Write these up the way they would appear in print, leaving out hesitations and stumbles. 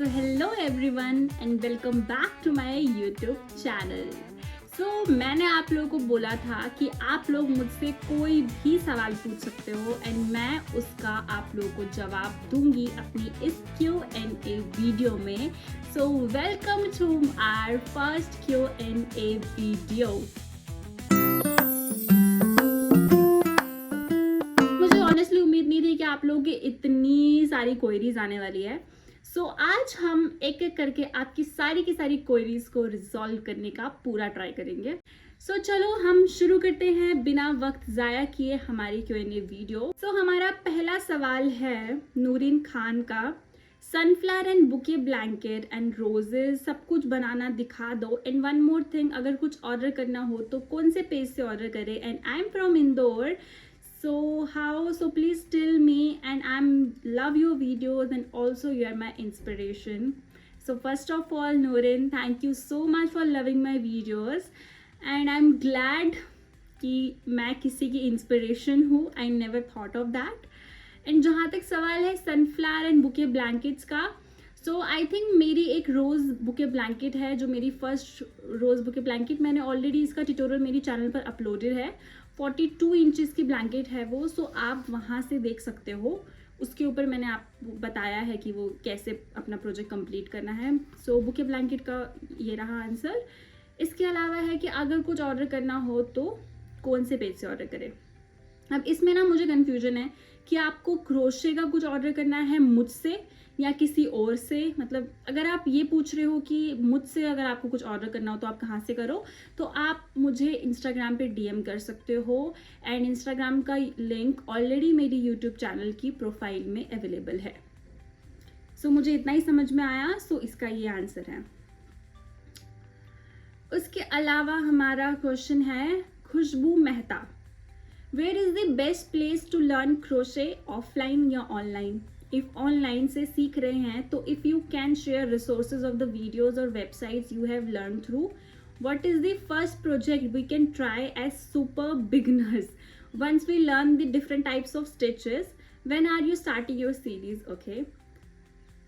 So hello everyone and welcome back to my YouTube channel. So मैंने आप लोगों को बोला था कि आप लोग मुझसे कोई भी सवाल पूछ सकते हो एंड मैं उसका आप लोगों को जवाब दूंगी अपनी इस Q&A वीडियो में। So welcome to our first Q&A video. मुझे ऑनेस्टली उम्मीद नहीं थी कि आप लोगों की इतनी सारी क्वेरीज आने वाली है। सो आज हम एक एक करके आपकी सारी की सारी क्वेरीज को रिजॉल्व करने का पूरा ट्राई करेंगे। सो चलो हम शुरू करते हैं बिना वक्त ज़ाया किए हमारी Q&A वीडियो। सो हमारा पहला सवाल है नूरिन खान का, sunflower and bouquet blanket and roses सब कुछ बनाना दिखा दो एंड वन मोर थिंग, अगर कुछ ऑर्डर करना हो तो कौन से पेज से ऑर्डर करें and I am from Indore, so please tell me and I'm love your videos and also you are my inspiration. So first of all Noorin, thank you so much for loving my videos and I'm glad कि मैं किसी की inspiration हूँ. I never thought of that. And जहाँ तक सवाल है sunflower and bouquet blankets का, सो आई थिंक मेरी एक रोज़ बुके ब्लैंकेट है जो मेरी फर्स्ट रोज़ बुके ब्लैंकेट, मैंने ऑलरेडी इसका ट्यूटोरियल मेरी चैनल पर अपलोडेड है। 42 इंचेस की ब्लैंकेट है वो, सो आप वहाँ से देख सकते हो। उसके ऊपर मैंने आपको बताया है कि वो कैसे अपना प्रोजेक्ट कंप्लीट करना है। सो बुके ब्लैंकेट का ये रहा आंसर। इसके अलावा है कि अगर कुछ ऑर्डर करना हो तो कौन से पेज से ऑर्डर करें। अब इसमें ना मुझे कन्फ्यूजन है कि आपको क्रोशे का कुछ ऑर्डर करना है मुझसे या किसी और से। मतलब अगर आप ये पूछ रहे हो कि मुझसे अगर आपको कुछ ऑर्डर करना हो तो आप कहाँ से करो, तो आप मुझे इंस्टाग्राम पे DM कर सकते हो एंड इंस्टाग्राम का लिंक ऑलरेडी मेरी यूट्यूब चैनल की प्रोफाइल में अवेलेबल है। सो मुझे इतना ही समझ में आया, सो इसका ये आंसर है। उसके अलावा हमारा क्वेश्चन है Khushbu Mehta, where is the best place to learn crochet, offline या ऑनलाइन? इफ़ ऑनलाइन से सीख रहे हैं तो if you can share resources of the videos और websites you have learn through, what is the first project we can try as super beginners once we learn the different types of stitches? When are you starting your series? Okay,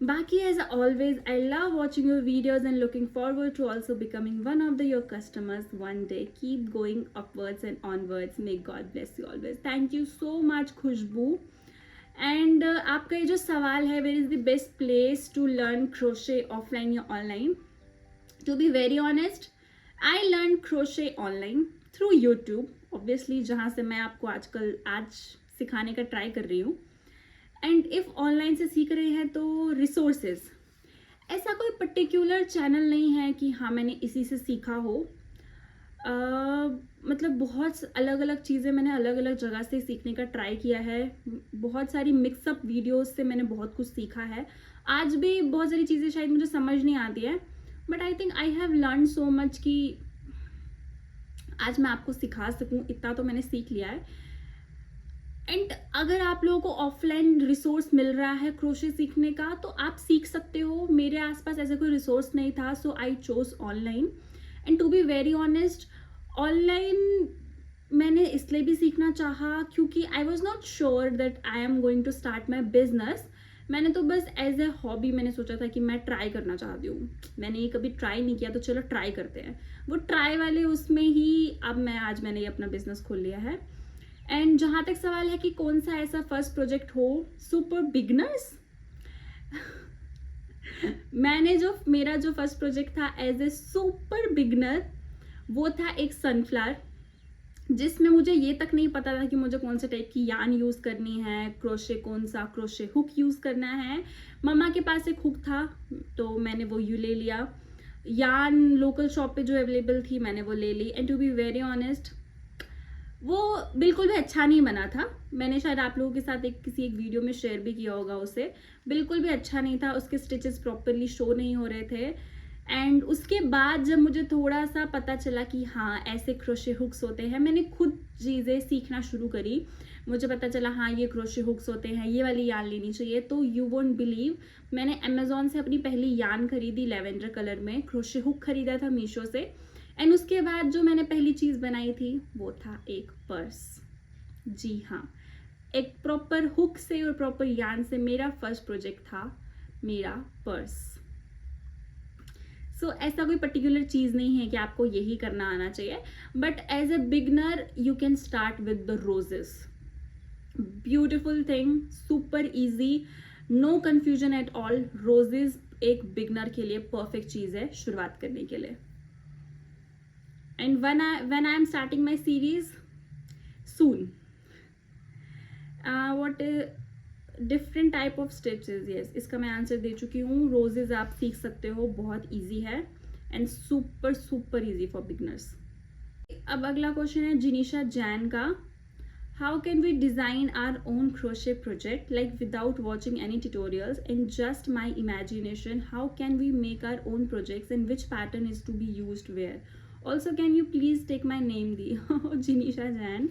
Baki, as always, I love watching your videos and looking forward to also becoming one of your customers one day. Keep going upwards and onwards. May God bless you always. Thank you so much, Khushbu. And आपका ये जो सवाल है where is the best place to learn crochet, offline या online? To be very honest, I learn crochet online through YouTube obviously, जहाँ से मैं आपको आज सिखाने का ट्राई कर रही हूँ। एंड इफ़ ऑनलाइन से सीख रहे हैं तो रिसोर्सेज, ऐसा कोई पर्टिकुलर चैनल नहीं है कि हाँ मैंने इसी से सीखा हो। मतलब बहुत अलग अलग चीज़ें मैंने अलग अलग जगह से सीखने का ट्राई किया है। बहुत सारी मिक्सअप वीडियोस से मैंने बहुत कुछ सीखा है। आज भी बहुत सारी चीज़ें शायद मुझे समझ नहीं आती है, but I think I have learn so much कि आज मैं आपको सिखा सकूं, इतना तो मैंने सीख लिया है। एंड अगर आप लोगों को ऑफलाइन रिसोर्स मिल रहा है क्रोशे सीखने का तो आप सीख सकते हो। मेरे आसपास ऐसा कोई रिसोर्स नहीं था, so I chose online. And to be very honest, online मैंने इसलिए भी सीखना चाहा क्योंकि I was not sure that I am going to start my business. मैंने तो बस एज ए हॉबी मैंने सोचा था कि मैं ट्राई करना चाहती हूँ। मैंने ये कभी ट्राई नहीं किया, तो चलो ट्राई करते हैं। वो ट्राई वाले उसमें ही अब मैंने ये अपना बिजनेस खोल लिया है। एंड जहाँ तक सवाल है कि कौन सा ऐसा फर्स्ट प्रोजेक्ट हो सुपर बिगनर्स, मेरा जो फर्स्ट प्रोजेक्ट था एज ए सुपर बिगनर वो था एक सनफ्लावर, जिसमें मुझे ये तक नहीं पता था कि मुझे कौन से टाइप की यान यूज़ करनी है, क्रोशे कौन सा क्रोशे हुक यूज़ करना है। मम्मा के पास एक हुक था तो मैंने वो ले लिया। यान लोकल शॉप पे जो अवेलेबल थी मैंने वो ले ली। And to be very honest, वो बिल्कुल भी अच्छा नहीं बना था। मैंने शायद आप लोगों के साथ किसी एक वीडियो में शेयर भी किया होगा उसे। बिल्कुल भी अच्छा नहीं था, उसके स्टिचेस प्रॉपरली शो नहीं हो रहे थे। एंड उसके बाद जब मुझे थोड़ा सा पता चला कि हाँ ऐसे क्रोशे हुक्स होते हैं, मैंने खुद चीज़ें सीखना शुरू करी। मुझे पता चला हाँ ये क्रोशे हुक्स होते हैं, ये वाली यान लेनी चाहिए। तो यू वोंट बिलीव, मैंने अमेजोन से अपनी पहली यान खरीदी लेवेंडर कलर में, क्रोशे हुक खरीदा था मीशो से। एंड उसके बाद जो मैंने पहली चीज़ बनाई थी वो था एक पर्स। जी हाँ, एक प्रॉपर हुक से और प्रॉपर यान से मेरा फर्स्ट प्रोजेक्ट था मेरा पर्स। सो ऐसा कोई पर्टिकुलर चीज़ नहीं है कि आपको यही करना आना चाहिए, but as a beginner you can start with the roses. Beautiful thing, super easy, no confusion at all. Roses एक बिगनर के लिए परफेक्ट चीज़ है शुरुआत करने के लिए. And when I am starting my series soon. What different type of stitches. Yes, इसका मैं आंसर दे चुकी हूँ. रोजेज आप सीख सकते हो, बहुत इजी है and super super easy for beginners. अब अगला क्वेश्चन है जिनीशा जैन का. How can we design our own crochet project like without watching any tutorials and just my imagination? How can we make our own projects and which pattern is to be used where? Also can you please take my name Di. Jinisha Jain.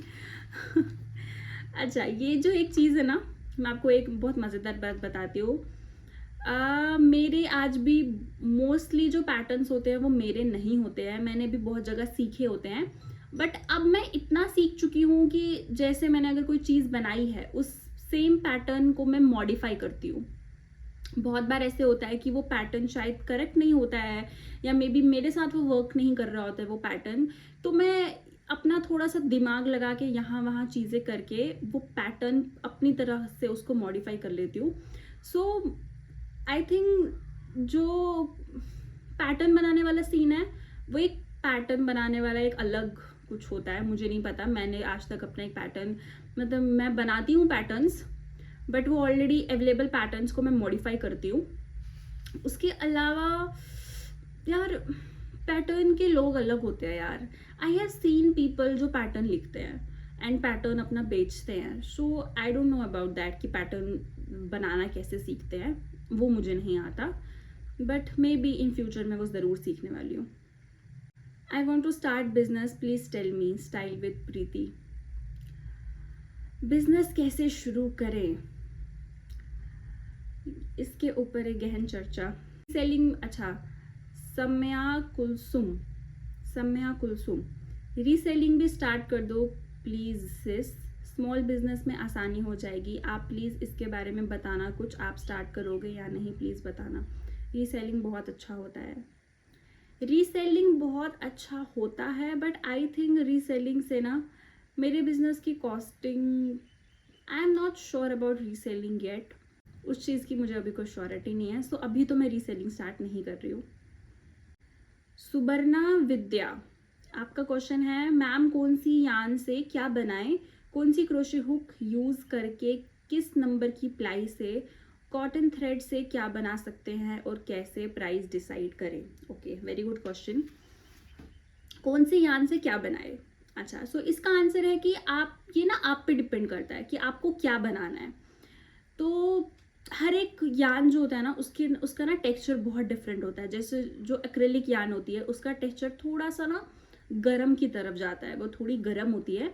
अच्छा, ये जो एक चीज़ है ना, मैं आपको एक बहुत मज़ेदार बात बताती हूँ. मेरे आज भी मोस्टली जो पैटर्न्स होते हैं वो मेरे नहीं होते हैं. मैंने भी बहुत जगह सीखे होते हैं, बट अब मैं इतना सीख चुकी हूँ कि जैसे मैंने अगर कोई चीज़ बनाई है उस सेम पैटर्न को मैं मॉडिफाई करती हूँ. बहुत बार ऐसे होता है कि वो पैटर्न शायद करेक्ट नहीं होता है, या मे बी मेरे साथ वो वर्क नहीं कर रहा होता है वो पैटर्न, तो मैं अपना थोड़ा सा दिमाग लगा के यहाँ वहाँ चीज़ें करके वो पैटर्न अपनी तरह से उसको मॉडिफाई कर लेती हूँ. सो आई थिंक जो पैटर्न बनाने वाला सीन है वो एक पैटर्न बनाने वाला एक अलग कुछ होता है. मुझे नहीं पता, मैंने आज तक अपना एक पैटर्न, मतलब मैं बनाती हूँ पैटर्न्स, बट वो ऑलरेडी अवेलेबल पैटर्न्स को मैं मॉडिफाई करती हूँ. उसके अलावा यार पैटर्न के लोग अलग होते हैं यार. आई हैव सीन पीपल जो पैटर्न लिखते हैं एंड पैटर्न अपना बेचते हैं. So I don't know about that कि पैटर्न बनाना कैसे सीखते हैं, वो मुझे नहीं आता, but may be in future में वो ज़रूर सीखने वाली हूँ. I want to start business, please tell me. Style with Preeti. Business कैसे शुरू करें, इसके ऊपर एक गहन चर्चा. सेलिंग. अच्छा, सम्या कुलसुम. रीसेलिंग भी स्टार्ट कर दो प्लीज़ सिस. स्मॉल बिजनेस में आसानी हो जाएगी. आप प्लीज़ इसके बारे में बताना कुछ. आप स्टार्ट करोगे या नहीं, प्लीज़ बताना. रीसेलिंग बहुत अच्छा होता है. रीसेलिंग बहुत अच्छा होता है, बट आई थिंक रीसेलिंग से ना मेरे बिजनेस की costing, I am not sure about reselling yet. उस चीज़ की मुझे अभी कोई श्योरिटी नहीं है. सो अभी तो मैं रीसेलिंग स्टार्ट नहीं कर रही हूँ. सुबर्णा विद्या, आपका क्वेश्चन है मैम कौन सी यान से क्या बनाएं, कौन सी क्रोशे हुक यूज़ करके किस नंबर की प्लाई से, कॉटन थ्रेड से क्या बना सकते हैं और कैसे प्राइस डिसाइड करें. Okay, very good question. कौन सी यान से क्या बनाए. अच्छा, सो इसका आंसर है कि आप, ये ना आप पे डिपेंड करता है कि आपको क्या बनाना है. तो हर एक यान जो होता है ना उसका ना टेक्सचर बहुत डिफरेंट होता है. जैसे जो एक्रेलिक यान होती है उसका टेक्सचर थोड़ा सा ना गरम की तरफ जाता है, वो थोड़ी गरम होती है.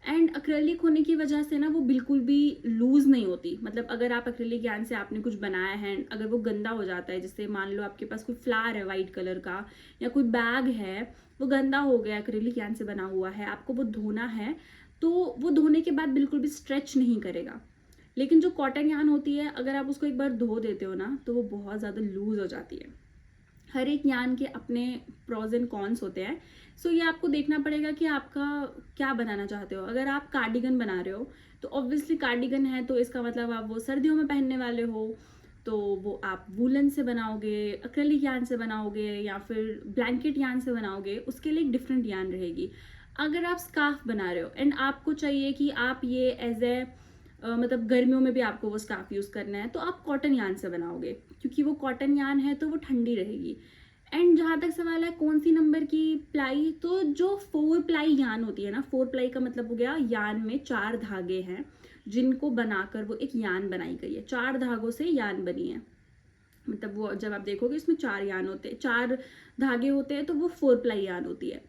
एंड एक्रेलिक होने की वजह से ना वो बिल्कुल भी लूज़ नहीं होती. मतलब अगर आप एक्रेलिक यान से आपने कुछ बनाया है, अगर वो गंदा हो जाता है, जैसे मान लो आपके पास कोई फ्लावर है वाइट कलर का, या कोई बैग है वो गंदा हो गया, एक्रेलिक यान से बना हुआ है, आपको वो धोना है, तो वो धोने के बाद बिल्कुल भी स्ट्रेच नहीं करेगा. लेकिन जो कॉटन यान होती है, अगर आप उसको एक बार धो देते हो ना तो वो बहुत ज़्यादा लूज़ हो जाती है. हर एक यान के अपने प्रॉज एंड कॉन्स होते हैं. सो ये आपको देखना पड़ेगा कि आपका क्या बनाना चाहते हो. अगर आप कार्डिगन बना रहे हो तो ऑब्वियसली कार्डिगन है तो इसका मतलब आप वो सर्दियों में पहनने वाले हो, तो वो आप वूलन से बनाओगे, एक्रेलिक यान से बनाओगे, या फिर ब्लैंकेट यान से बनाओगे, उसके लिए एक डिफरेंट यान रहेगी. अगर आप स्कार्फ बना रहे हो एंड आपको चाहिए कि आप ये एज ए मतलब गर्मियों में भी आपको वो स्कार्फ यूज़ करना है, तो आप कॉटन यान से बनाओगे, क्योंकि वो कॉटन यान है तो वो ठंडी रहेगी. एंड जहाँ तक सवाल है कौन सी नंबर की प्लाई, तो जो 4 प्लाई यान होती है ना, 4 प्लाई का मतलब हो गया यान में 4 धागे हैं जिनको बनाकर वो एक यान बनाई गई है. 4 धागों से यान बनी है. मतलब वो जब आप देखोगे इसमें 4 यान होते हैं, 4 धागे होते हैं, तो वो 4 प्लाई यान होती है.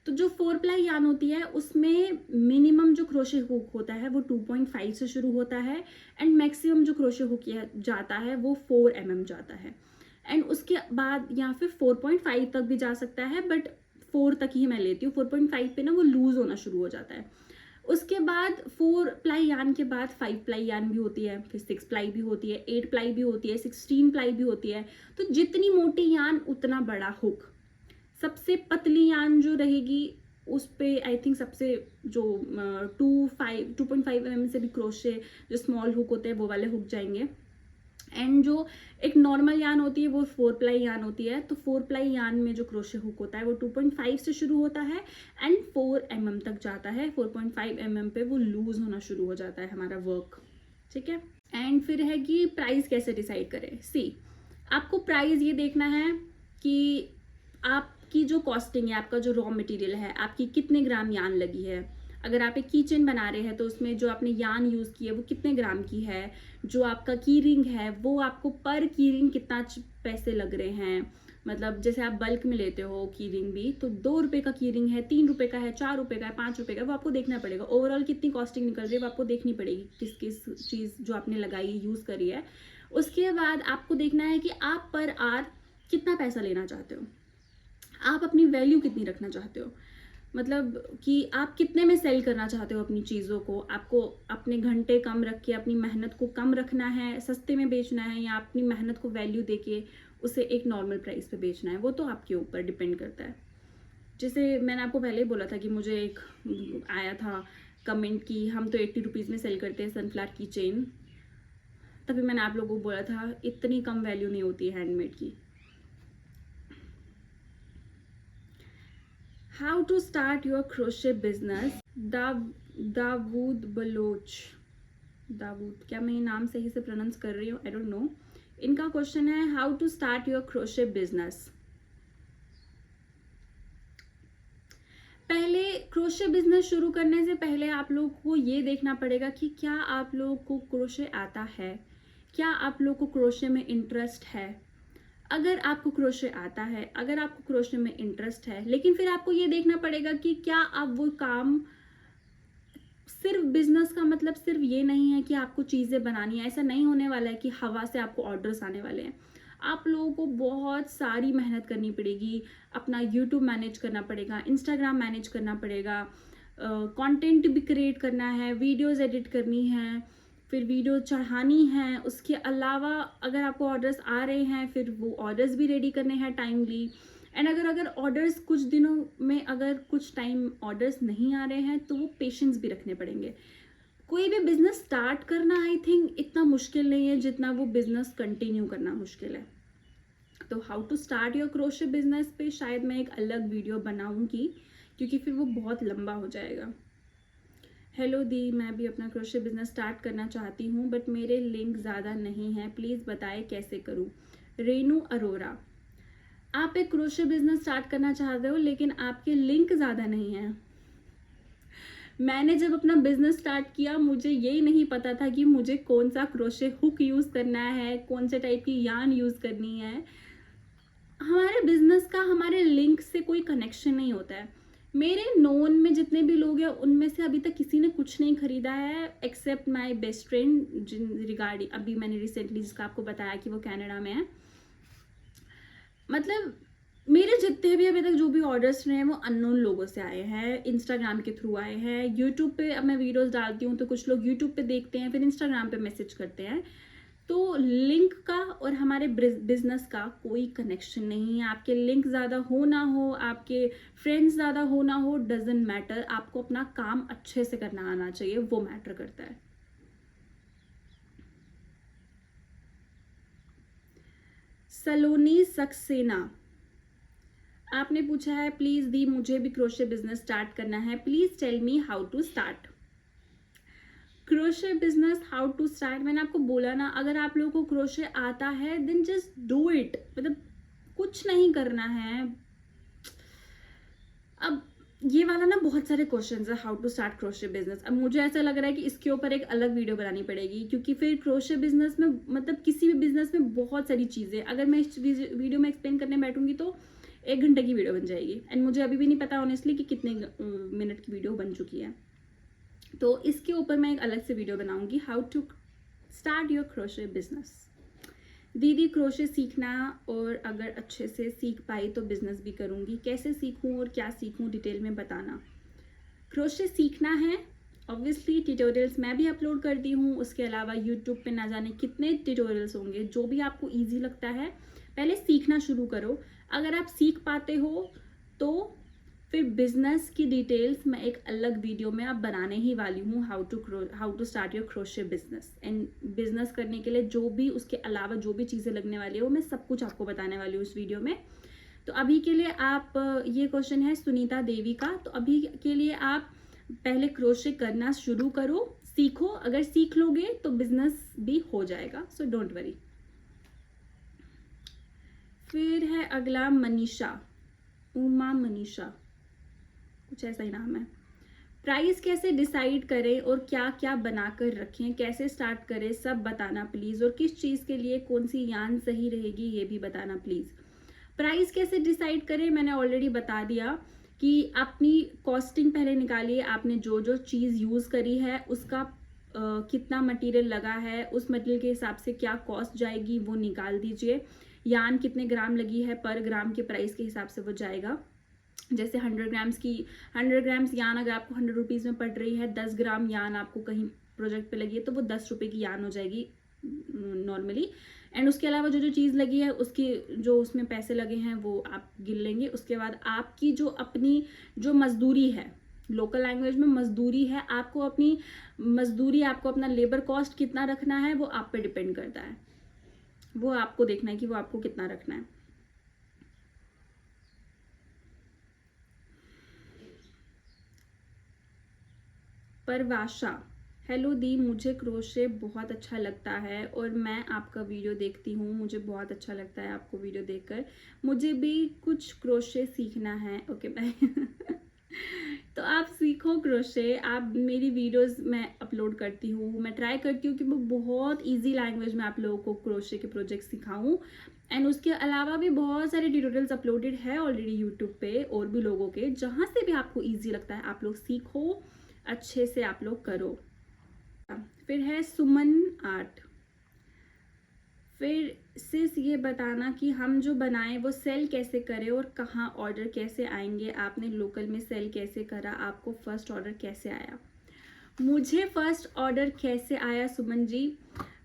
तो जो 4 प्लाई यान होती है उसमें मिनिमम जो क्रोशे हुक होता है वो 2.5 से शुरू होता है, एंड मैक्सिमम जो क्रोशे हुक जाता है वो 4 mm जाता है. एंड उसके बाद या फिर 4.5 तक भी जा सकता है, बट 4 तक ही मैं लेती हूँ. 4.5 पे ना वो लूज़ होना शुरू हो जाता है. उसके बाद 4 प्लाई यार्न के बाद 5 प्लाई यार्न भी होती है, फिर 6 प्लाई भी होती है, 8 प्लाई भी होती है, 16 प्लाई भी होती है। तो जितनी मोटी यार्न उतना बड़ा हुक। सबसे पतली यार्न जो रहेगी उस पे आई थिंक सबसे जो 2.5 mm से भी क्रोशे जो स्मॉल हुक होते हैं वो वाले हुक जाएंगे। एंड जो एक नॉर्मल यार्न होती है वो 4 प्लाई यार्न होती है। तो 4 प्लाई यार्न में जो क्रोशे हुक होता है वो 2.5 से शुरू होता है एंड 4 mm तक जाता है। 4.5 mm पे वो लूज होना शुरू हो जाता है हमारा वर्क, ठीक है। एंड फिर है कि प्राइस कैसे डिसाइड करें। सी, आपको प्राइस ये देखना है कि आपकी जो कॉस्टिंग है, आपका जो रॉ मटेरियल है, आपकी कितने ग्राम यार्न लगी है। अगर आप एक कीचेन बना रहे हैं तो उसमें जो आपने यार्न यूज़ की है वो कितने ग्राम की है। जो आपका की रिंग है वो आपको पर की रिंग कितना पैसे लग रहे हैं। मतलब जैसे आप बल्क में लेते हो की रिंग भी, तो 2 रुपये का की रिंग है, 3 रुपये का है, 4 रुपये का है, 5 रुपये का, वो आपको देखना पड़ेगा। ओवरऑल कितनी कॉस्टिंग निकल रही है वो आपको देखनी पड़ेगी, किस किस चीज़ जो आपने लगाई यूज़ करी है। उसके बाद आपको देखना है कि आप पर आवर कितना पैसा लेना चाहते हो, आप अपनी वैल्यू कितनी रखना चाहते हो। मतलब कि आप कितने में सेल करना चाहते हो अपनी चीज़ों को। आपको अपने घंटे कम रख के अपनी मेहनत को कम रखना है, सस्ते में बेचना है, या अपनी मेहनत को वैल्यू देके उसे एक नॉर्मल प्राइस पे बेचना है, वो तो आपके ऊपर डिपेंड करता है। जैसे मैंने आपको पहले ही बोला था कि मुझे एक आया था कमेंट कि हम तो 80 रुपीज़ में सेल करते हैं सनफ्लावर की चेन। तभी मैंने आप लोगों को बोला था इतनी कम वैल्यू नहीं होती है हैंडमेड की। How to start your crochet business? Dawood Baloch, Dawood, क्या मैं ये नाम सही से प्रोनाउंस कर रही हूँ? I don't know. इनका क्वेश्चन है how to start your crochet business. पहले क्रोशे बिजनेस शुरू करने से पहले आप लोग को ये देखना पड़ेगा कि क्या आप लोग को क्रोशे आता है, क्या आप लोग को क्रोशे में इंटरेस्ट है। अगर आपको क्रोशे आता है, अगर आपको क्रोशे में इंटरेस्ट है, लेकिन फिर आपको ये देखना पड़ेगा कि क्या आप वो काम, सिर्फ बिजनेस का मतलब सिर्फ ये नहीं है कि आपको चीज़ें बनानी है। ऐसा नहीं होने वाला है कि हवा से आपको ऑर्डर्स आने वाले हैं। आप लोगों को बहुत सारी मेहनत करनी पड़ेगी। अपना यूट्यूब मैनेज करना पड़ेगा, इंस्टाग्राम मैनेज करना पड़ेगा, कंटेंट भी क्रिएट करना है, वीडियोस एडिट करनी है, फिर वीडियो चढ़ानी है। उसके अलावा अगर आपको ऑर्डर्स आ रहे हैं फिर वो ऑर्डर्स भी रेडी करने हैं टाइमली। एंड अगर ऑर्डर्स कुछ दिनों में, अगर कुछ टाइम ऑर्डर्स नहीं आ रहे हैं तो वो पेशेंस भी रखने पड़ेंगे। कोई भी बिजनेस स्टार्ट करना आई थिंक इतना मुश्किल नहीं है जितना वो बिजनेस कंटिन्यू करना मुश्किल है। तो how to start your crochet business पे शायद मैं एक अलग वीडियो बनाऊंगी, क्योंकि फिर वो बहुत लंबा हो जाएगा। हेलो दी, मैं भी अपना क्रोशे बिजनेस स्टार्ट करना चाहती हूँ बट मेरे लिंक ज़्यादा नहीं है, प्लीज़ बताएं कैसे करूँ। रेनू अरोरा, आप एक क्रोशे बिजनेस स्टार्ट करना चाहते हो लेकिन आपके लिंक ज़्यादा नहीं है। मैंने जब अपना बिजनेस स्टार्ट किया मुझे यही नहीं पता था कि मुझे कौन सा क्रोशे हुक यूज़ करना है, कौन से टाइप की यार्न यूज़ करनी है। हमारे बिजनेस का हमारे लिंक से कोई कनेक्शन नहीं होता है। मेरे नोन में जितने भी लोग हैं उनमें से अभी तक किसी ने कुछ नहीं खरीदा है एक्सेप्ट माय बेस्ट फ्रेंड, जिन रिगार्डिंग अभी मैंने रिसेंटली जिसका आपको बताया कि वो कनाडा में है। मतलब मेरे जितने भी अभी तक जो भी ऑर्डर्स रहे हैं वो अननोन लोगों से आए हैं, इंस्टाग्राम के थ्रू आए हैं। यूट्यूब पे अब मैं वीडियोस डालती हूँ तो कुछ लोग यूट्यूब पे देखते हैं, फिर इंस्टाग्राम पे मैसेज करते हैं। तो लिंक का और हमारे बिजनेस का कोई कनेक्शन नहीं है। आपके लिंक ज़्यादा हो ना हो, आपके फ्रेंड्स ज़्यादा हो ना हो, डजेंट मैटर। आपको अपना काम अच्छे से करना आना चाहिए, वो मैटर करता है। सलोनी सक्सेना, आपने पूछा है प्लीज़ दी मुझे भी क्रोशे बिजनेस स्टार्ट करना है, please tell me how to start crochet business. How to start, मैंने आपको बोला ना, अगर आप लोगों को क्रोशे आता है देन जस्ट डू इट। मतलब कुछ नहीं करना है। अब ये वाला ना बहुत सारे क्वेश्चंस है how to start crochet business. अब मुझे ऐसा लग रहा है कि इसके ऊपर एक अलग वीडियो बनानी पड़ेगी, क्योंकि फिर क्रोशे बिजनेस में मतलब किसी भी बिजनेस में बहुत सारी चीज़ें, अगर मैं इस वीडियो में एक्सप्लेन करने बैठूंगी तो 1 घंटे की वीडियो बन जाएगी। एंड मुझे अभी भी नहीं पता ऑनेस्टली कि कितने मिनट की वीडियो बन चुकी है। तो इसके ऊपर मैं एक अलग से वीडियो बनाऊंगी, how to start your crochet business. दीदी क्रोशे सीखना, और अगर अच्छे से सीख पाई तो बिजनेस भी करूंगी। कैसे सीखूं और क्या सीखूं डिटेल में बताना। क्रोशे सीखना है ऑब्वियसली ट्यूटोरियल्स मैं भी अपलोड करती हूँ, उसके अलावा यूट्यूब पे ना जाने कितने ट्यूटोरियल्स होंगे। जो भी आपको ईजी लगता है पहले सीखना शुरू करो। अगर आप सीख पाते हो तो फिर बिजनेस की डिटेल्स मैं एक अलग वीडियो में आप बनाने ही वाली हूँ, how to start your crochet business. And business करने के लिए जो भी उसके अलावा जो भी चीज़ें लगने वाली है वो मैं सब कुछ आपको बताने वाली हूँ इस वीडियो में। तो अभी के लिए आप, ये क्वेश्चन है सुनीता देवी का, तो अभी के लिए आप पहले क्रोशे करना शुरू करो, सीखो। अगर सीख लोगे तो बिजनेस भी हो जाएगा, सो डोंट वरी। फिर है अगला मनीषा, उमा मनीषा, कुछ ऐसा ही नाम है। प्राइस कैसे डिसाइड करें और क्या क्या बनाकर रखें, कैसे स्टार्ट करें, सब बताना प्लीज़। और किस चीज़ के लिए कौन सी यान सही रहेगी ये भी बताना प्लीज़। प्राइस कैसे डिसाइड करें मैंने ऑलरेडी बता दिया कि अपनी कॉस्टिंग पहले निकालिए। आपने जो जो चीज़ यूज़ करी है उसका कितना मटेरियल लगा है, उस मटेरियल के हिसाब से क्या कॉस्ट जाएगी वो निकाल दीजिए। यान कितने ग्राम लगी है, पर ग्राम के प्राइस के हिसाब से वो जाएगा। जैसे 100 ग्राम्स यान अगर आपको 100 रुपीज़ में पड़ रही है, 10 ग्राम यान आपको कहीं प्रोजेक्ट पे लगी है तो वो 10 रुपये की यान हो जाएगी नॉर्मली। एंड उसके अलावा जो जो चीज़ लगी है उसकी जो उसमें पैसे लगे हैं वो आप गिन लेंगे। उसके बाद आपकी जो अपनी जो मजदूरी है, लोकल लैंग्वेज में मजदूरी है, आपको अपनी मजदूरी, आपको अपना लेबर कॉस्ट कितना रखना है वो आप पे डिपेंड करता है। वो आपको देखना है कि वो आपको कितना रखना है। परवाशा, हेलो दी, मुझे क्रोशे बहुत अच्छा लगता है और मैं आपका वीडियो देखती हूँ, मुझे बहुत अच्छा लगता है आपको वीडियो देखकर। मुझे भी कुछ क्रोशे सीखना है। Okay bye. तो आप सीखो क्रोशे। आप मेरी वीडियोस मैं अपलोड करती हूँ, मैं ट्राई करती हूँ कि मैं बहुत इजी लैंग्वेज में आप लोगों को क्रोशे के प्रोजेक्ट सिखाऊँ। एंड उसके अलावा भी बहुत सारे ट्यूटोरियल्स अपलोडेड है ऑलरेडी यूट्यूब पे और भी लोगों के, जहाँ से भी आपको ईजी लगता है आप लोग सीखो, अच्छे से आप लोग करो। फिर है सुमन आर्ट, फिर सिर्फ ये बताना कि हम जो बनाएं वो सेल कैसे करें और कहाँ ऑर्डर कैसे आएंगे। आपने लोकल में सेल कैसे करा, आपको फर्स्ट ऑर्डर कैसे आया। मुझे फर्स्ट ऑर्डर कैसे आया सुमन जी,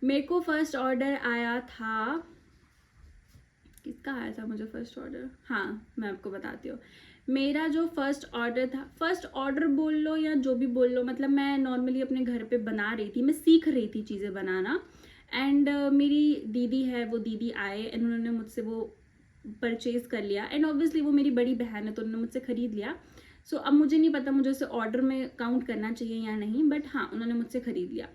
मेरे को फर्स्ट ऑर्डर आया था, किसका आया था मुझे फर्स्ट ऑर्डर, हाँ मैं आपको बताती हूँ। मेरा जो फर्स्ट ऑर्डर था, फर्स्ट ऑर्डर बोल लो या जो भी बोल लो, मतलब मैं नॉर्मली अपने घर पे बना रही थी, मैं सीख रही थी चीज़ें बनाना। एंड मेरी दीदी है, वो दीदी आए एंड उन्होंने मुझसे वो परचेज कर लिया। एंड ऑब्वियसली वो मेरी बड़ी बहन है तो उन्होंने मुझसे ख़रीद लिया। सो अब मुझे नहीं पता मुझे उसे ऑर्डर में काउंट करना चाहिए या नहीं, बट हाँ उन्होंने मुझसे ख़रीद लिया।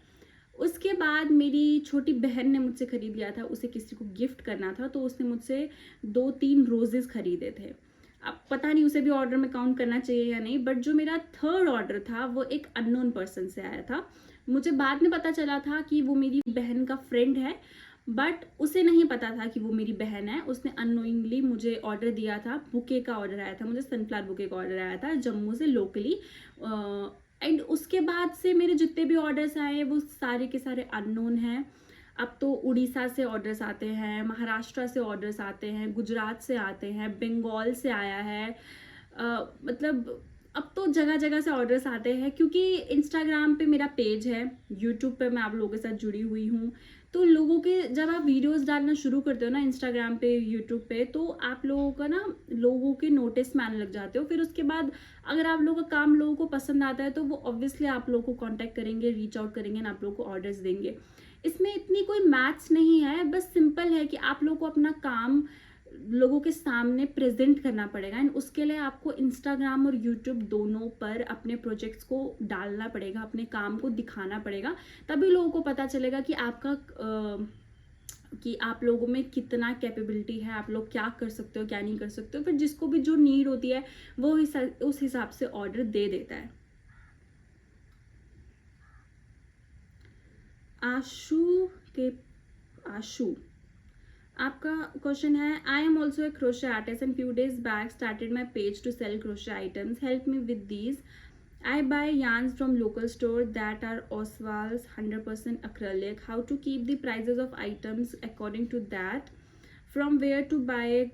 उसके बाद मेरी छोटी बहन ने मुझसे ख़रीद लिया था, उसे किसी को गिफ्ट करना था तो उसने मुझसे 2-3 रोजेज़ ख़रीदे थे। अब पता नहीं उसे भी ऑर्डर में काउंट करना चाहिए या नहीं, बट जो मेरा थर्ड ऑर्डर था वो एक अननोन पर्सन से आया था। मुझे बाद में पता चला था कि वो मेरी बहन का फ्रेंड है, बट उसे नहीं पता था कि वो मेरी बहन है। उसने अननोइंगली मुझे ऑर्डर दिया था, बुके का ऑर्डर आया था, मुझे सनफ्लावर बुके का ऑर्डर आया था जम्मू से लोकली। एंड उसके बाद से मेरे जितने भी ऑर्डर्स आए वो सारे के सारे अननोन हैं। अब तो उड़ीसा से ऑर्डर्स आते हैं, महाराष्ट्र से ऑर्डर्स आते हैं, गुजरात से आते हैं, बंगाल से आया है, मतलब अब तो जगह जगह से ऑर्डर्स आते हैं। क्योंकि इंस्टाग्राम पे मेरा पेज है, यूट्यूब पे मैं आप लोगों के साथ जुड़ी हुई हूँ, तो लोगों के जब आप वीडियोस डालना शुरू करते हो ना इंस्टाग्राम पे, यूट्यूब पे, तो आप लोगों का ना, लोगों के नोटिस में आने लग जाते हो। फिर उसके बाद अगर आप लोगों का काम लोगों को पसंद आता है तो वो ऑब्वियसली आप लोगों को कांटेक्ट करेंगे, रीच आउट करेंगे और आप लोगों को ऑर्डर्स देंगे। इसमें इतनी कोई मैथ्स नहीं है, बस सिंपल है कि आप लोगों को अपना काम लोगों के सामने प्रेजेंट करना पड़ेगा। एंड उसके लिए आपको इंस्टाग्राम और यूट्यूब दोनों पर अपने प्रोजेक्ट्स को डालना पड़ेगा, अपने काम को दिखाना पड़ेगा, तभी लोगों को पता चलेगा कि आपका कि आप लोगों में कितना कैपेबिलिटी है, आप लोग क्या कर सकते हो क्या नहीं कर सकते हो। फिर जिसको भी जो नीड होती है वो उस हिसाब से ऑर्डर दे देता है। आशु, आपका क्वेश्चन है, I am also a crochet artist and few days back started my page to sell crochet items, help me with these. I buy yarns from local store that are Oswald's 100% acrylic. How to keep the prices of items according to that? From where to buy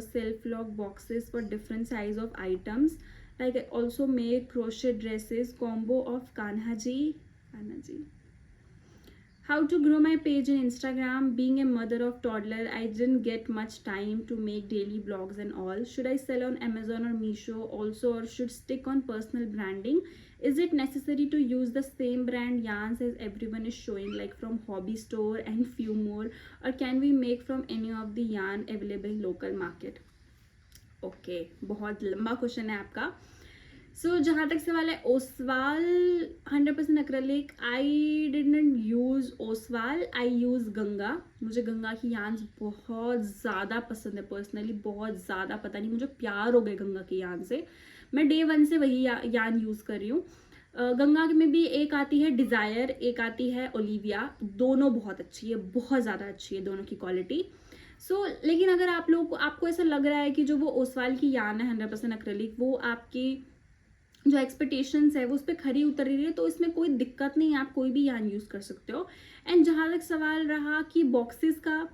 self-lock boxes for different size of items? Like I also make crochet dresses, combo of Kanha ji. How to grow my page in Instagram. Being a mother of toddler, I didn't get much time to make daily blogs and all. Should I sell on Amazon or Meesho also, or should stick on personal branding? Is it necessary to use the same brand yarns as everyone is showing, like from Hobby Store and few more, or can we make from any of the yarn available in local market? Okay, बहुत लंबा question है आपका. सो जहाँ तक सवाल है Oswal 100% acrylic, I didn't use Oswal, I use Ganga. मुझे गंगा की यान्स बहुत ज़्यादा पसंद है पर्सनली, बहुत ज़्यादा. पता नहीं मुझे प्यार हो गया गंगा की यान से. मैं डे 1 से वही यान यूज़ कर रही हूँ. गंगा में भी एक आती है डिज़ायर, एक आती है ओलिविया. दोनों बहुत अच्छी है, बहुत ज़्यादा अच्छी है दोनों की क्वालिटी. लेकिन अगर आप लोग आपको ऐसा लग रहा है कि जो वो ओसवाल की यान है 100% एक्रेलिक, वो आपकी जो एक्सपेक्टेशंस है वो उस पर खरी उतर रही है, तो इसमें कोई दिक्कत नहीं है, आप कोई भी यान यूज़ कर सकते हो. एंड जहाँ तक सवाल रहा कि बॉक्सेस का,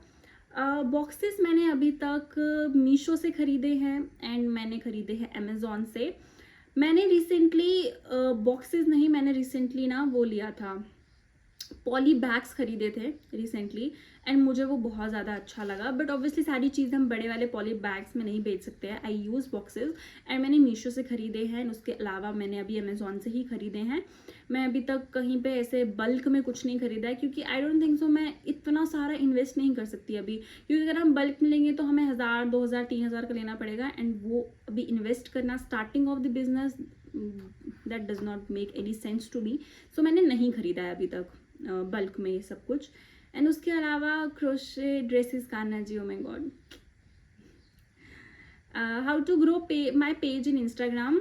बॉक्सेस मैंने अभी तक मीशो से ख़रीदे हैं एंड मैंने ख़रीदे हैं अमेज़ॉन से. मैंने रिसेंटली बॉक्सेस नहीं, मैंने रिसेंटली ना वो लिया था, पॉली बैग्स खरीदे थे रिसेंटली एंड मुझे वो बहुत ज़्यादा अच्छा लगा. बट ऑब्वियसली सारी चीज़ें हम बड़े वाले पॉली बैग्स में नहीं बेच सकते हैं. आई यूज़ बॉक्सेस एंड मैंने मीशो से ख़रीदे हैं. उसके अलावा मैंने अभी अमेज़ॉन से ही ख़रीदे हैं. मैं अभी तक कहीं पे ऐसे बल्क में कुछ नहीं ख़रीदा है, क्योंकि आई डोंट थिंक सो मैं इतना सारा इन्वेस्ट नहीं कर सकती अभी, क्योंकि अगर हम बल्क में लेंगे तो हमें 1000, 2000, 3000 का लेना पड़ेगा. एंड वो अभी इन्वेस्ट करना starting off the business, that does not make any sense to me. So मैंने नहीं ख़रीदा है अभी तक बल्क में ये सब कुछ. एंड उसके अलावा crochet dresses Kanha ji, oh my god. How to grow my page in Instagram.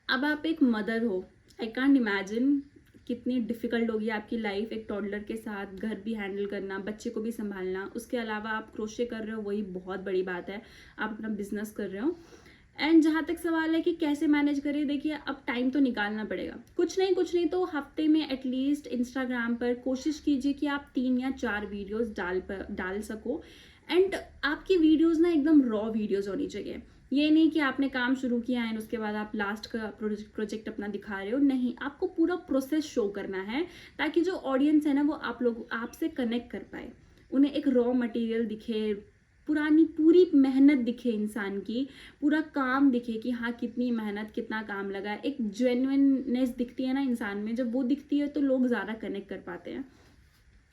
अब आप एक मदर हो, आई कांट इमेजिन कितनी डिफ़िकल्ट होगी आपकी लाइफ एक टॉडलर के साथ, घर भी हैंडल करना, बच्चे को भी संभालना. उसके अलावा आप क्रोशे कर रहे हो, वही बहुत बड़ी बात है. आप अपना बिजनेस कर रहे हो. एंड जहाँ तक सवाल है कि कैसे मैनेज करें, देखिए अब टाइम तो निकालना पड़ेगा. कुछ नहीं तो हफ्ते में एटलीस्ट इंस्टाग्राम पर कोशिश कीजिए कि आप 3 या 4 वीडियोस डाल सको. एंड आपकी वीडियोस ना एकदम रॉ वीडियोस होनी चाहिए. ये नहीं कि आपने काम शुरू किया एंड उसके बाद आप लास्ट का प्रोजेक्ट अपना दिखा रहे हो. नहीं, आपको पूरा प्रोसेस शो करना है, ताकि जो ऑडियंस है ना वो आप लोग आपसे कनेक्ट कर पाए, उन्हें एक रॉ मटेरियल दिखे, पुरानी पूरी मेहनत दिखे इंसान की, पूरा काम दिखे कि हाँ कितनी मेहनत, कितना काम लगा है. एक जेन्युइननेस दिखती है ना इंसान में, जब वो दिखती है तो लोग ज़्यादा कनेक्ट कर पाते हैं.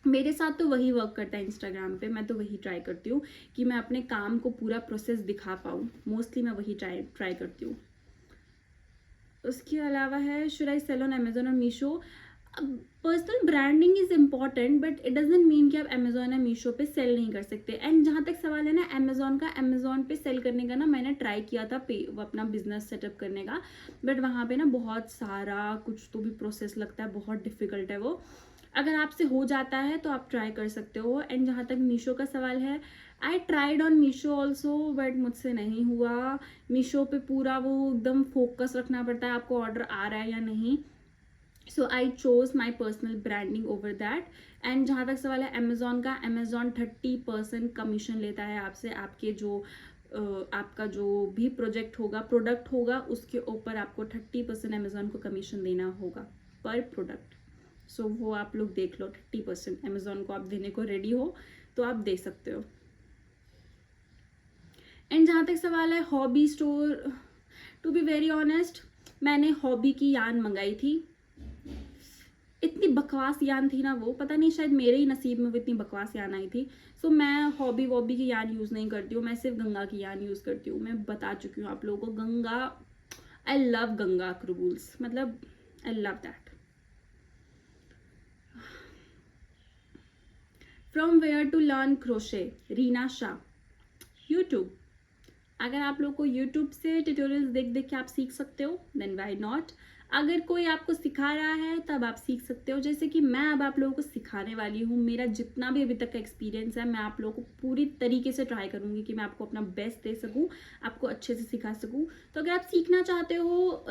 मेरे साथ तो वही वर्क करता है इंस्टाग्राम पे. मैं तो वही ट्राई करती हूँ कि मैं अपने काम को पूरा प्रोसेस दिखा पाऊँ. मोस्टली मैं वही ट्राई करती हूँ. उसके अलावा है should I sell on Amazon और Meesho. Personal branding is important, but it doesn't mean कि आप अमेजोन या मीशो पे सेल नहीं कर सकते. एंड जहाँ तक सवाल है ना अमेजोन का, अमेजोन पे सेल करने का ना मैंने ट्राई किया था वो अपना बिजनेस सेटअप करने का. बट वहाँ पे ना बहुत सारा कुछ तो भी प्रोसेस लगता है, बहुत डिफिकल्ट है वो. अगर आपसे हो जाता है तो आप ट्राई कर सकते हो. एंड जहाँ तक मीशो का सवाल है, I tried on Meesho also, but मुझसे नहीं हुआ. मीशो पे पूरा वो एकदम फोकस रखना पड़ता है, आपको ऑर्डर आ रहा है या नहीं. So I chose my personal branding over that. And जहाँ तक सवाल है अमेजोन का, अमेजोन 30% कमीशन लेता है आपसे. आपके जो आपका जो भी प्रोडक्ट होगा उसके ऊपर आपको 30% अमेजोन को कमीशन देना होगा पर प्रोडक्ट. सो वो आप लोग देख लो, 30% अमेजोन को आप देने को रेडी हो तो आप दे सकते हो. एंड जहाँ तक सवाल है hobby store, to be very honest मैंने हॉबी की यान मंगाई थी. इतनी बकवास यान थी ना वो, पता नहीं शायद मेरे ही नसीब में वो इतनी बकवास यान आई थी. सो मैं हॉबी की यान यूज़ नहीं करती हूँ. मैं सिर्फ गंगा की यान यूज़ करती हूँ. मैं बता चुकी हूँ आप लोगों को, Ganga, I love Ganga curls, मतलब I love that. From where to learn crochet, Reena Shah. YouTube. अगर आप लोग को यूट्यूब से ट्यूटोरियल्स देख के आप सीख सकते हो देन व्हाई नॉट. अगर कोई आपको सिखा रहा है तब आप सीख सकते हो. जैसे कि मैं अब आप लोगों को सिखाने वाली हूँ. मेरा जितना भी अभी तक का एक्सपीरियंस है मैं आप लोगों को पूरी तरीके से ट्राई करूँगी कि मैं आपको अपना बेस्ट दे सकूँ, आपको अच्छे से सिखा सकूँ. तो अगर आप सीखना चाहते हो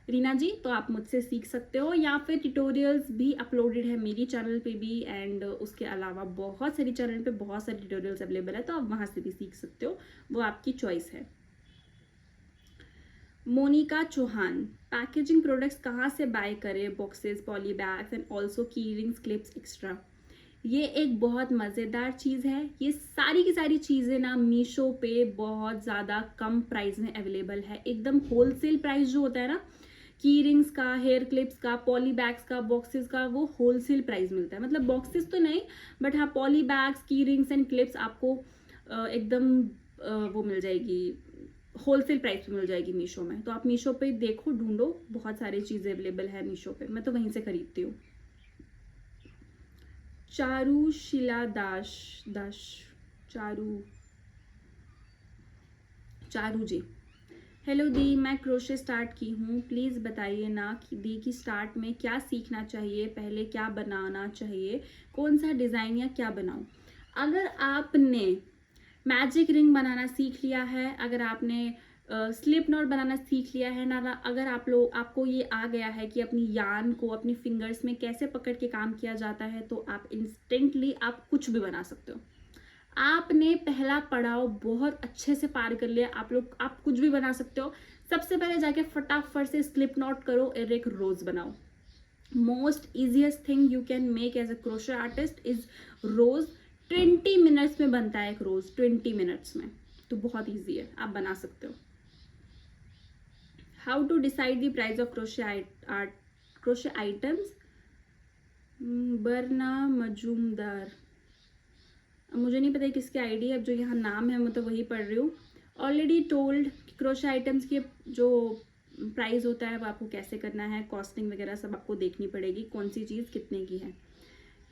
रीना जी, तो आप मुझसे सीख सकते हो, या फिर ट्यूटोरियल्स भी अपलोडेड है मेरी चैनल पे भी. एंड उसके अलावा बहुत सारी चैनल पे बहुत सारे ट्यूटोरियल्स अवेलेबल है, तो आप वहाँ से भी सीख सकते हो. वो आपकी चॉइस है. मोनिका चौहान, पैकेजिंग प्रोडक्ट्स कहाँ से बाय करें, boxes, poly bags and also की रिंग्स, क्लिप्स एक्स्ट्रा। ये एक बहुत मज़ेदार चीज़ है। ये सारी की सारी चीज़ें ना मीशो पे बहुत ज़्यादा कम प्राइस में अवेलेबल है। एकदम होलसेल प्राइस जो होता है ना, की रिंग्स का, हेयर क्लिप्स का, पॉली बैग्स का, बॉक्सेस का, वो होलसेल प्राइस मिलता है। मतलब बॉक्सेस तो नहीं, बट हाँ पॉली बैग्स, की रिंग्स एंड क्लिप्स आपको एकदम वो मिल जाएगी, होलसेल प्राइस पे मिल जाएगी मीशो में। तो आप मीशो पे देखो, ढूंढो, बहुत सारी चीज़ें अवेलेबल है मीशो पे। मैं तो वहीं से खरीदती हूँ। चारुशिला दास दास चारू जी, हेलो दी, मैं क्रोशे स्टार्ट की हूँ, प्लीज़ बताइए ना कि दी की स्टार्ट में क्या सीखना चाहिए, पहले क्या बनाना चाहिए, कौन सा डिज़ाइन या क्या बनाऊँ। अगर आपने मैजिक रिंग बनाना सीख लिया है, अगर आपने स्लिप नॉट बनाना सीख लिया है ना, अगर आपको ये आ गया है कि अपनी यान को अपनी फिंगर्स में कैसे पकड़ के काम किया जाता है, तो आप इंस्टेंटली आप कुछ भी बना सकते हो। आपने पहला पड़ाव बहुत अच्छे से पार कर लिया, आप कुछ भी बना सकते हो। सबसे पहले जाके फटाफट से स्लिप नॉट करो और एक रोज बनाओ। Most easiest thing you can make as a crochet artist is rose. 20 minutes में बनता है एक रोज, 20 मिनट्स में, तो बहुत ईजी है, आप बना सकते हो। How to decide the price of crochet items, Barna Majumdar. मुझे नहीं पता किसकी आईडी है, अब जो यहाँ नाम है मैं तो वही पढ़ रही हूँ। ऑलरेडी टोल्ड, क्रोशे आइटम्स की जो प्राइस होता है वो आपको कैसे करना है, कॉस्टिंग वगैरह सब आपको देखनी पड़ेगी, कौन सी चीज़ कितने की है।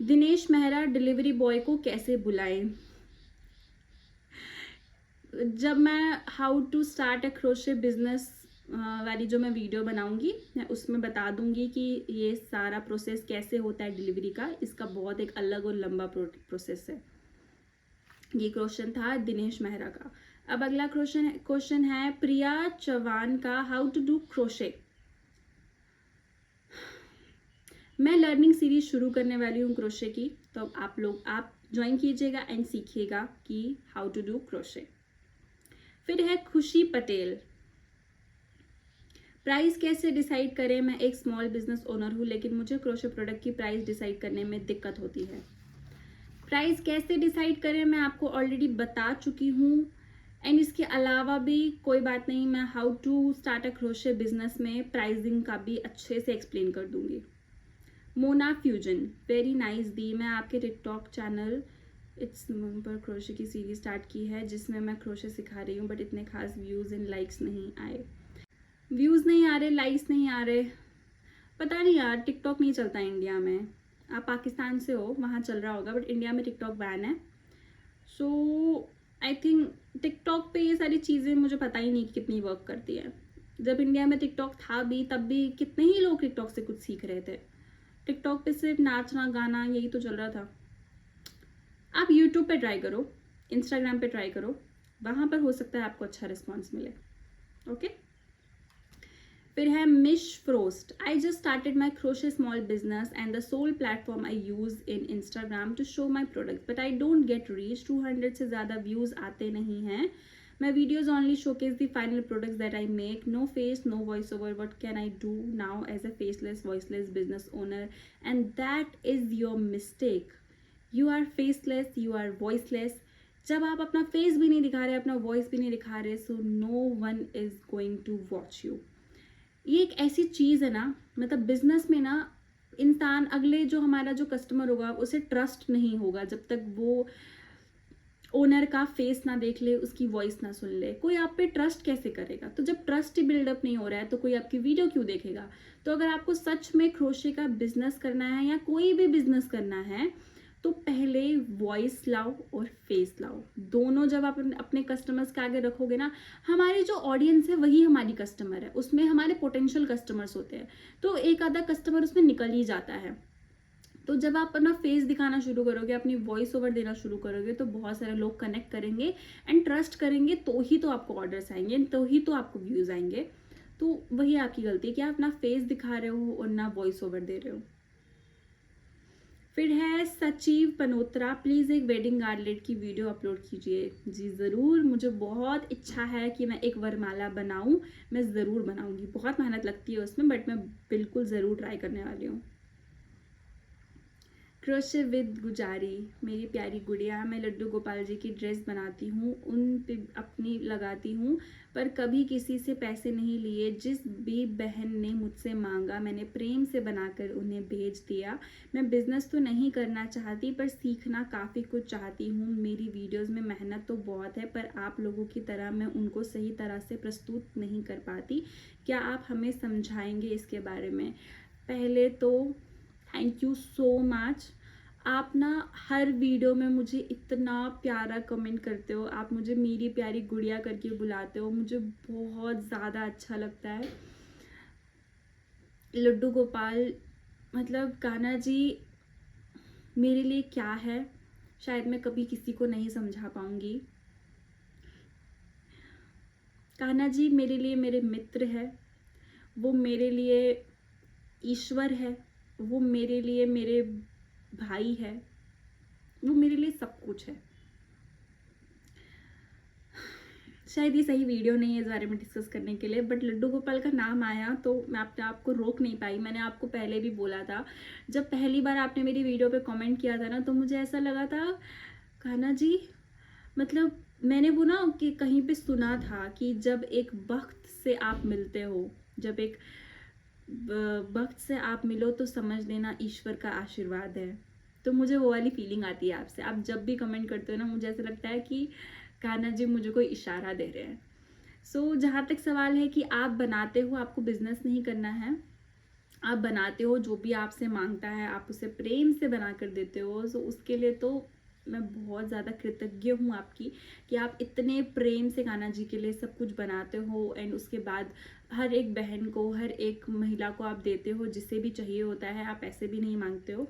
दिनेश मेहरा, डिलीवरी बॉय को कैसे बुलाएं। जब मैं how to start a crochet business वाली जो मैं वीडियो बनाऊंगी, मैं उसमें बता दूंगी कि ये सारा प्रोसेस कैसे होता है डिलीवरी का। इसका बहुत एक अलग और लंबा प्रोसेस है। ये क्वेश्चन था दिनेश मेहरा का। अब अगला क्वेश्चन है प्रिया चौहान का, हाउ टू डू क्रोशे। मैं लर्निंग सीरीज शुरू करने वाली हूँ क्रोशे की, तो आप ज्वाइन कीजिएगा एंड सीखिएगा कि हाउ टू डू क्रोशे। फिर है खुशी पटेल, प्राइस कैसे डिसाइड करें, मैं एक स्मॉल बिजनेस ओनर हूँ लेकिन मुझे क्रोशे प्रोडक्ट की प्राइस डिसाइड करने में दिक्कत होती है। प्राइस कैसे डिसाइड करें मैं आपको ऑलरेडी बता चुकी हूँ, एंड इसके अलावा भी कोई बात नहीं, मैं how to start a crochet business में प्राइसिंग का भी अच्छे से एक्सप्लेन कर दूंगी। मोना फ्यूजन, वेरी नाइस दी, मैं आपके टिकटॉक चैनल इट्स पर क्रोशे की सीरीज स्टार्ट की है जिसमें मैं क्रोशे सिखा रही हूँ, बट इतने खास व्यूज़ एंड लाइक्स नहीं आए। व्यूज़ नहीं आ रहे, लाइक्स नहीं आ रहे, पता नहीं यार, टिकटॉक नहीं चलता इंडिया में। आप पाकिस्तान से हो, वहाँ चल रहा होगा, बट इंडिया में टिकटॉक बैन है। सो आई थिंक टिकटॉक पे ये सारी चीज़ें मुझे पता ही नहीं कि कितनी वर्क करती है। जब इंडिया में टिकटॉक था भी, तब भी कितने ही लोग टिकटॉक से कुछ सीख रहे थे। टिकटॉक पे सिर्फ नाचना गाना यही तो चल रहा था। आप यूट्यूब पे ट्राई करो, इंस्टाग्राम पे ट्राई करो, वहाँ पर हो सकता है आपको अच्छा रिस्पॉन्स मिले। ओके। फिर है Mish Frost, I just started my crochet small business and the sole platform I use in Instagram to show my product, but I don't get reach, 200 से ज़्यादा व्यूज़ आते नहीं हैं। My videos only showcase the final products that I make. No face, no voiceover. What can I do now as a faceless, voiceless business owner? And that is your mistake. You are faceless, you are voiceless. जब आप अपना face भी नहीं दिखा रहे, अपना voice भी नहीं दिखा रहे, so no one is going to watch you. ये एक ऐसी चीज़ है ना, मतलब बिजनेस में ना इंसान अगले जो हमारा जो कस्टमर होगा उसे ट्रस्ट नहीं होगा जब तक वो ओनर का फेस ना देख ले, उसकी वॉइस ना सुन ले। कोई आप पे ट्रस्ट कैसे करेगा? तो जब ट्रस्ट ही बिल्डअप नहीं हो रहा है तो कोई आपकी वीडियो क्यों देखेगा? तो अगर आपको सच में क्रोशे का बिजनेस करना है या कोई भी बिजनेस करना है, तो पहले वॉइस लाओ और फेस लाओ, दोनों जब आप अपने कस्टमर्स के आगे रखोगे ना, हमारी जो ऑडियंस है वही हमारी कस्टमर है, उसमें हमारे पोटेंशियल कस्टमर्स होते हैं, तो एक आधा कस्टमर उसमें निकल ही जाता है। तो जब आप अपना फेस दिखाना शुरू करोगे, अपनी वॉइस ओवर देना शुरू करोगे, तो बहुत सारे लोग कनेक्ट करेंगे एंड ट्रस्ट करेंगे, तो ही तो आपको ऑर्डर्स आएंगे, तो ही तो आपको व्यूज़ आएंगे। तो वही आपकी गलती है कि आप ना फेस दिखा रहे हो और ना वॉइस ओवर दे रहे हो। फिर है सचिव पनोत्रा, प्लीज़ एक वेडिंग गार्लेट की वीडियो अपलोड कीजिए। जी ज़रूर, मुझे बहुत इच्छा है कि मैं एक वरमाला बनाऊं, मैं ज़रूर बनाऊंगी। बहुत मेहनत लगती है उसमें, बट मैं बिल्कुल ज़रूर ट्राई करने वाली हूँ। क्रोशे विद गुजारी, मेरी प्यारी गुड़िया, मैं लड्डू गोपाल जी की ड्रेस बनाती हूँ, उन पे अपनी लगाती हूँ, पर कभी किसी से पैसे नहीं लिए। जिस भी बहन ने मुझसे मांगा मैंने प्रेम से बनाकर उन्हें भेज दिया। मैं बिज़नेस तो नहीं करना चाहती, पर सीखना काफ़ी कुछ चाहती हूँ। मेरी वीडियोज़ में मेहनत तो बहुत है, पर आप लोगों की तरह मैं उनको सही तरह से प्रस्तुत नहीं कर पाती। क्या आप हमें समझाएंगे इसके बारे में? पहले तो थैंक यू सो मच। आप ना हर वीडियो में मुझे इतना प्यारा कमेंट करते हो, आप मुझे मेरी प्यारी गुड़िया करके बुलाते हो, मुझे बहुत ज़्यादा अच्छा लगता है। लड्डू गोपाल मतलब कान्हा जी मेरे लिए क्या है, शायद मैं कभी किसी को नहीं समझा पाऊंगी। कान्हा जी मेरे लिए मेरे मित्र है, वो मेरे लिए ईश्वर है, वो मेरे लिए मेरे भाई है, वो मेरे लिए सब कुछ है। शायद ये सही वीडियो नहीं है इस बारे में डिस्कस करने के लिए, बट लड्डू गोपाल का नाम आया तो मैं अपने आप को रोक नहीं पाई। मैंने आपको पहले भी बोला था, जब पहली बार आपने मेरी वीडियो पे कमेंट किया था ना, तो मुझे ऐसा लगा था कान्हा जी, मतलब मैंने वो ना कि कहीं पे सुना था कि जब एक वक्त से आप मिलते हो, जब एक वक्त से आप मिलो तो समझ लेना ईश्वर का आशीर्वाद है। तो मुझे वो वाली फीलिंग आती है आपसे। आप जब भी कमेंट करते हो ना, मुझे ऐसा लगता है कि कान्हा जी मुझे कोई इशारा दे रहे हैं। सो जहाँ तक सवाल है कि आप बनाते हो, आपको बिजनेस नहीं करना है, आप बनाते हो, जो भी आपसे मांगता है आप उसे प्रेम से बना कर देते हो। सो उसके लिए तो मैं बहुत ज़्यादा कृतज्ञ हूँ आपकी कि आप इतने प्रेम से कान्हा जी के लिए सब कुछ बनाते हो, एंड उसके बाद हर एक बहन को, हर एक महिला को आप देते हो जिसे भी चाहिए होता है। आप पैसे भी नहीं मांगते हो,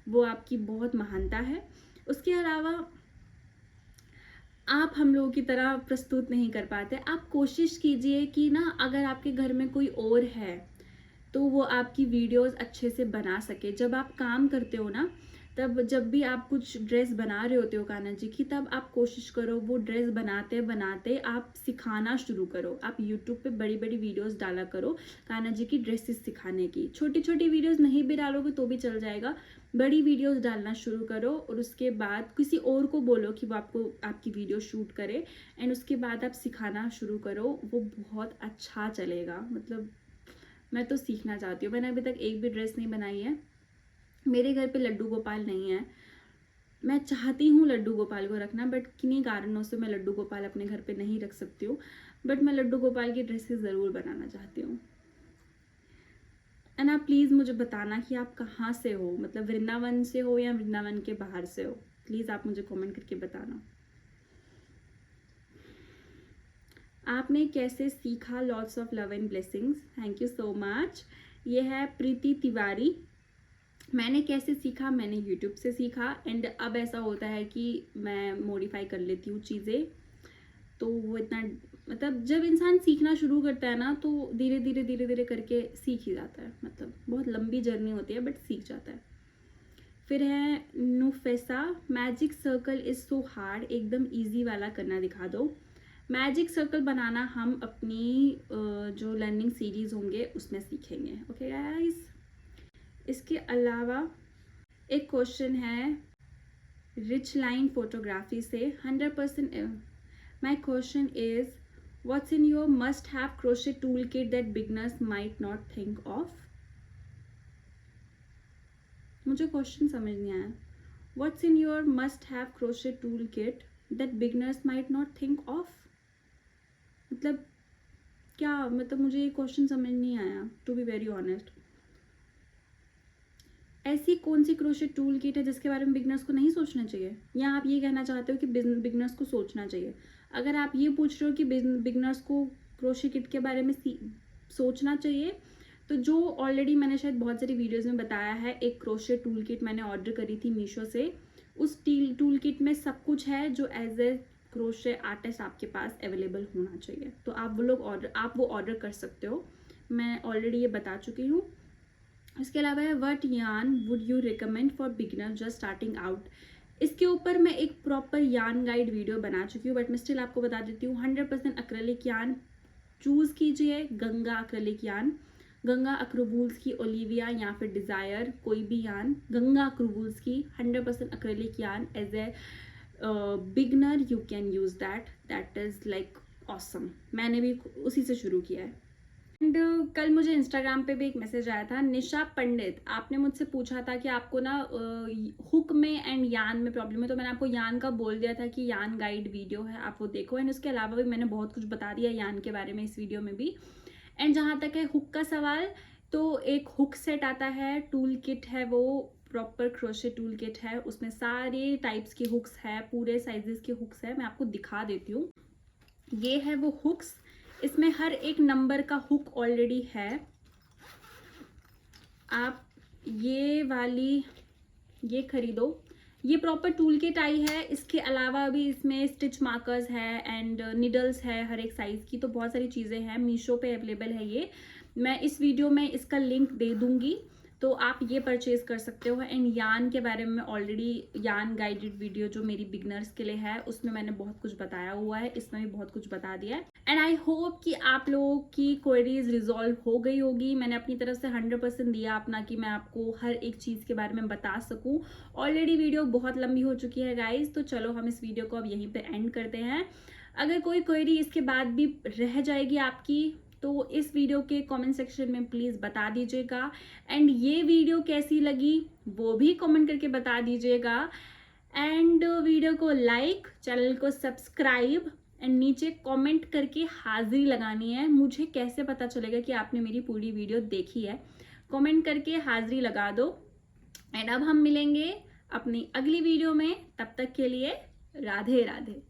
वो आपकी बहुत महानता है। उसके अलावा आप हम लोगों की तरह प्रस्तुत नहीं कर पाते। आप कोशिश कीजिए कि ना, अगर आपके घर में कोई और है तो वो आपकी वीडियोस अच्छे से बना सके। जब आप काम करते हो ना, तब जब भी आप कुछ ड्रेस बना रहे होते हो कान्हा जी की, तब आप कोशिश करो वो ड्रेस बनाते बनाते आप सिखाना शुरू करो। आप यूट्यूब पे बड़ी बड़ी वीडियोस डाला करो कान्हा जी की ड्रेसेस सिखाने की। छोटी छोटी वीडियोस नहीं भी डालोगे तो भी चल जाएगा, बड़ी वीडियोस डालना शुरू करो, और उसके बाद किसी और को बोलो कि वो आपको आपकी वीडियो शूट करे, एंड उसके बाद आप सिखाना शुरू करो। वो बहुत अच्छा चलेगा। मतलब मैं तो सीखना चाहती हूँ। मैंने अभी तक एक भी ड्रेस नहीं बनाई है। मेरे घर पे लड्डू गोपाल नहीं है। मैं चाहती हूँ लड्डू गोपाल को रखना, बट किन्हीं कारणों से मैं लड्डू गोपाल अपने घर पे नहीं रख सकती हूँ। बट मैं लड्डू गोपाल की ड्रेसेस ज़रूर बनाना चाहती हूँ। एंड आप प्लीज़ मुझे बताना कि आप कहाँ से हो, मतलब वृंदावन से हो या वृंदावन के बाहर से हो। प्लीज़ आप मुझे कमेंट करके बताना। आपने कैसे सीखा? Lots of love and blessings, thank you so much. ये है प्रीति तिवारी। मैंने कैसे सीखा? मैंने यूट्यूब से सीखा, एंड अब ऐसा होता है कि मैं मॉडिफाई कर लेती हूँ चीज़ें। तो वो इतना, मतलब जब इंसान सीखना शुरू करता है ना, तो धीरे धीरे धीरे धीरे करके सीख ही जाता है। मतलब बहुत लंबी जर्नी होती है, बट सीख जाता है। फिर है Nufesa, magic circle is so hard, एकदम ईजी वाला करना दिखा दो। मैजिक सर्कल बनाना हम अपनी जो लर्निंग सीरीज़ होंगे उसमें सीखेंगे। Okay guys. इसके अलावा एक क्वेश्चन है रिच लाइन फोटोग्राफी से, 100%। My question is what's in your must have crochet tool kit that beginners might not think of. मुझे क्वेश्चन समझ नहीं आया। What's in your must have crochet tool kit that beginners might not think of, मतलब क्या? मतलब मुझे ये question समझ नहीं आया, टू बी वेरी ऑनेस्ट। ऐसी कौन सी क्रोशे टूल किट है जिसके बारे में बिगनर्स को नहीं सोचना चाहिए, या आप ये कहना चाहते हो कि बिगनर्स को सोचना चाहिए? अगर आप ये पूछ रहे हो कि बिगनर्स को क्रोशे किट के बारे में सोचना चाहिए, तो जो ऑलरेडी मैंने शायद बहुत सारी वीडियोस में बताया है, एक क्रोशे टूल किट मैंने ऑर्डर करी थी मीशो से। उस टूल किट में सब कुछ है जो एज ए क्रोशे आर्टिस्ट आपके पास अवेलेबल होना चाहिए। तो आप वो ऑर्डर कर सकते हो। मैं ऑलरेडी ये बता चुकी हूँ। उसके अलावा है व्हाट यान would you recommend for beginner just starting out. इसके ऊपर मैं एक प्रॉपर यान गाइड वीडियो बना चुकी हूँ, बट मैं स्टिल आपको बता देती हूँ 100% एक्रेलिक यान चूज़ कीजिए। गंगा एक्रेलिक यान, गंगा अक्रोवूल्स की ओलिविया या फिर डिज़ायर, कोई भी यान, गंगा अक्रोवूल्स की 100% acrylic yarn as a beginner you can use that is like awesome. मैंने भी उसी से शुरू किया है। एंड कल मुझे इंस्टाग्राम पे भी एक मैसेज आया था, निशा पंडित, आपने मुझसे पूछा था कि आपको ना हुक में एंड यान में प्रॉब्लम है, तो मैंने आपको यान का बोल दिया था कि यान गाइड वीडियो है, आप वो देखो। एंड उसके अलावा भी मैंने बहुत कुछ बता दिया यान के बारे में इस वीडियो में भी। एंड जहाँ तक है हुक का सवाल, तो एक हुक सेट आता है, टूल किट है, वो प्रॉपर क्रोशे टूल किट है, उसमें सारे टाइप्स की हुक्स है, पूरे साइजेस के हुक्स है। मैं आपको दिखा देती हूँ, ये है वो हुक्स। इसमें हर एक नंबर का हुक ऑलरेडी है। आप ये वाली ये खरीदो, ये प्रॉपर टूल किट आई है। इसके अलावा भी इसमें स्टिच मार्कर्स है एंड निडल्स है हर एक साइज़ की, तो बहुत सारी चीज़ें हैं। मीशो पे अवेलेबल है ये, मैं इस वीडियो में इसका लिंक दे दूंगी, तो आप ये परचेज कर सकते हो। एंड यान के बारे में ऑलरेडी यान गाइडेड वीडियो जो मेरी बिगनर्स के लिए है, उसमें मैंने बहुत कुछ बताया हुआ है, इसमें भी बहुत कुछ बता दिया है। एंड आई होप कि आप लोगों की क्वेरीज रिजॉल्व हो गई होगी। मैंने अपनी तरफ से 100% दिया अपना, कि मैं आपको हर एक चीज़ के बारे में बता सकूं। ऑलरेडी वीडियो बहुत लंबी हो चुकी है गाइज, तो चलो हम इस वीडियो को अब यहीं पे एंड करते हैं। अगर कोई क्वेरी इसके बाद भी रह जाएगी आपकी, तो इस वीडियो के कमेंट सेक्शन में प्लीज़ बता दीजिएगा। एंड ये वीडियो कैसी लगी वो भी कमेंट करके बता दीजिएगा। एंड वीडियो को लाइक, चैनल को सब्सक्राइब एंड नीचे कमेंट करके हाजिरी लगानी है। मुझे कैसे पता चलेगा कि आपने मेरी पूरी वीडियो देखी है? कमेंट करके हाजिरी लगा दो। एंड अब हम मिलेंगे अपनी अगली वीडियो में, तब तक के लिए राधे राधे।